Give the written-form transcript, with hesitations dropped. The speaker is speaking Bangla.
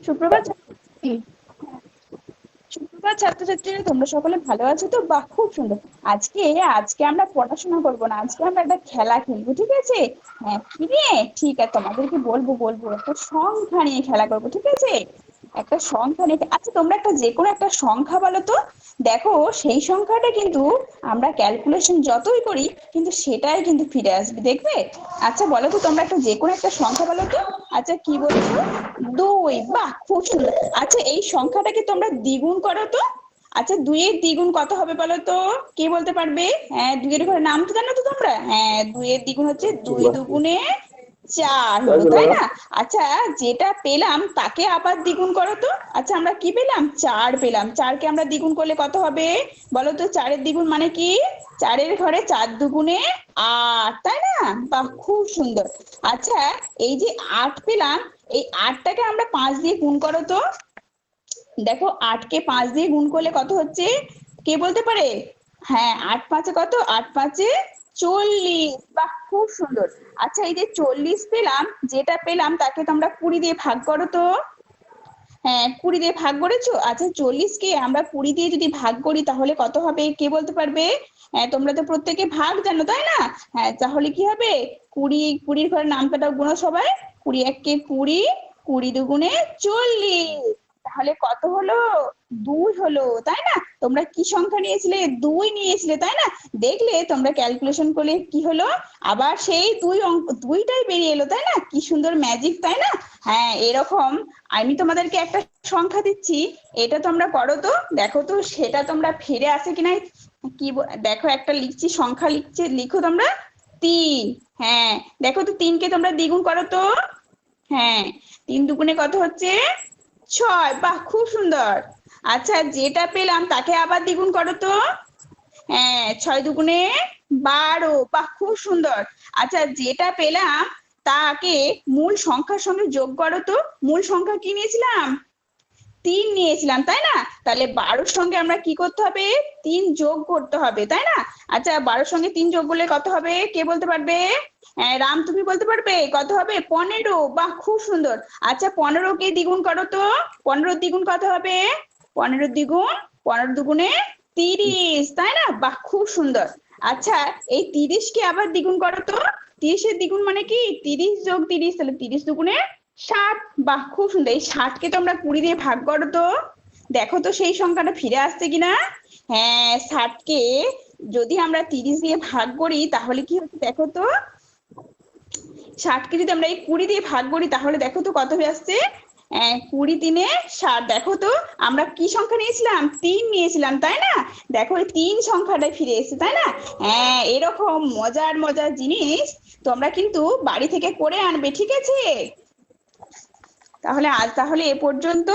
সুপ্রভাত ছাত্রছাত্রী। সুপ্রভাত ছাত্রছাত্রীরা, তোমরা সকলে ভালো আছো তো? বাহ, খুব সুন্দর। আজকে আজকে আমরা পড়াশোনা করবো না, আজকে আমরা একটা খেলা খেলবো, ঠিক আছে? হ্যাঁ, কি নিয়ে? ঠিক আছে, তোমাদেরকে বলবো একটা সংখ্যা নিয়ে খেলা করবো, ঠিক আছে? একটা সংখ্যা নিয়ে। আচ্ছা, তোমরা একটা যে কোনো একটা সংখ্যা বলো তো। দেখো, সেই সংখ্যাটা কিন্তু আমরা ক্যালকুলেশন যতই করি কিন্তু সেটাই কিন্তু ফিরে আসবে, দেখবে? আচ্ছা বলো তো, তোমরা একটা যে কোনো একটা সংখ্যা বলো তো। আচ্ছা, কি বলছো? 2। বাহ, খুব সুন্দর। আচ্ছা, এই সংখ্যাটাকে তোমরা দ্বিগুণ করো তো। আচ্ছা, 2-এর দ্বিগুণ কত হবে বলো তো? কে বলতে পারবে? হ্যাঁ, 2-এর ঘরে নাম তো জানো তো তোমরা? হ্যাঁ, 2-এর দ্বিগুণ হচ্ছে 2 দুগুণে 4 হলো, তাই না? আচ্ছা, যেটা পেলাম তাকে আবার দ্বিগুণ করো তো। আচ্ছা, আমরা কি পেলাম? 4 পেলাম। 4কে আমরা দ্বিগুণ করলে কত হবে বলো তো? 4-এর দ্বিগুণ মানে কি? 4-এর ঘরে 4 দুগুণে 8, তাই না? বাহ, খুব সুন্দর। আচ্ছা, এই যে 8 পেলাম, এই 8টাকে আমরা 5 দিয়ে গুণ করো তো। দেখো, 8কে 5 দিয়ে গুণ করলে কত হচ্ছে? কে বলতে পারে? হ্যাঁ, 8 5-এ কত? 8 5-এ 40। বাহ, খুব সুন্দর। আচ্ছা, এই যে 40 পেলাম, যেটা পেলাম তাকে তোমরা 20 দিয়ে ভাগ করো তো। হ্যাঁ, 20 দিয়ে ভাগ করেছো। আচ্ছা, 40কে আমরা 20 দিয়ে যদি ভাগ করি তাহলে কত হবে? কে বলতে পারবে? হ্যাঁ, তোমরা তো প্রত্যেকে ভাগ জানো, তাই না? হ্যাঁ, তাহলে কি হবে? 20 ঘরে নাম কাটাও, গুণো সবাই। 20 1-কে 20, 20 দুগুণে 40। তাহলে কত হলো? 2 হলো, তাই না? তোমরা কি সংখ্যা নিয়েছিলে? 2 নিয়েছিলে, তাই না? দেখলে তোমরা ক্যালকুলেশন করলে কি হলো? আবার সেই 2 অঙ্ক, 2টাই বেরিয়ে এলো, তাই না? কি সুন্দর ম্যাজিক, তাই না? হ্যাঁ, এরকম আমি তোমাদেরকে একটা সংখ্যা দিচ্ছি, এটা তোমরা করো তো। দেখো তো সেটা তোমরা ফিরে আসে কিনা। কি দেখো, একটা লিখছি, সংখ্যা লিখছে, লিখো তোমরা। 3। হ্যাঁ, দেখো তো 3কে তোমরা দ্বিগুণ করো তো। হ্যাঁ, 3 দুগুণে কত হচ্ছে? 6। বাহ, খুব সুন্দর। আচ্ছা, যেটা পেলাম তাকে আবার দ্বিগুণ করো তো। হ্যাঁ, 6 দুগুণে 12। বাহ, খুব সুন্দর। আচ্ছা, যেটা পেলাম তাকে মূল সংখ্যার সঙ্গে যোগ করো তো। মূল সংখ্যা কি নিয়েছিলাম? 3 নিয়েছিলাম, তাই না? তাহলে 12-র সঙ্গে আমরা কি করতে হবে? 3 যোগ করতে হবে, তাই না? আচ্ছা, 12-র সঙ্গে 3 যোগ করলে কত হবে? কে বলতে পারবে? রাম, তুমি বলতে পারবে কত হবে? 15। বাহ, খুব সুন্দর। আচ্ছা, 15কে দ্বিগুণ করো তো। 15-র দ্বিগুণ কত হবে? 15-র দ্বিগুণ 15 দুগুণে 30, তাই না? বাহ, খুব সুন্দর। আচ্ছা, এই 30কে আবার দ্বিগুণ করো তো। 30-এর দ্বিগুণ মানে কি? 30 যোগ 30, তাহলে 30 দুগুণে 60। বাহ, খুব সুন্দর। এই 60কে তোমরা 20 দিয়ে ভাগ করো তো। দেখো তো সেই সংখ্যাটা ফিরে আসছে কিনা। হ্যাঁ, 60কে যদি আমরা 30 দিয়ে ভাগ করি তাহলে কি হচ্ছে দেখো তো। 60কে যদি আমরা এই 20 দিয়ে ভাগ করি তাহলে দেখো তো কত হয়ে আসছে। 20 3-এ 60। দেখো তো আমরা কি সংখ্যা নিয়েছিলাম? 3 নিয়েছিলাম, তাই না? দেখো, এই 3 সংখ্যাটাই ফিরে এসেছে, তাই না? হ্যাঁ, এরকম মজার মজার জিনিস তোমরা কিন্তু বাড়ি থেকে করে আনবে, ঠিক আছে? তাহলে আজ এ পর্যন্ত।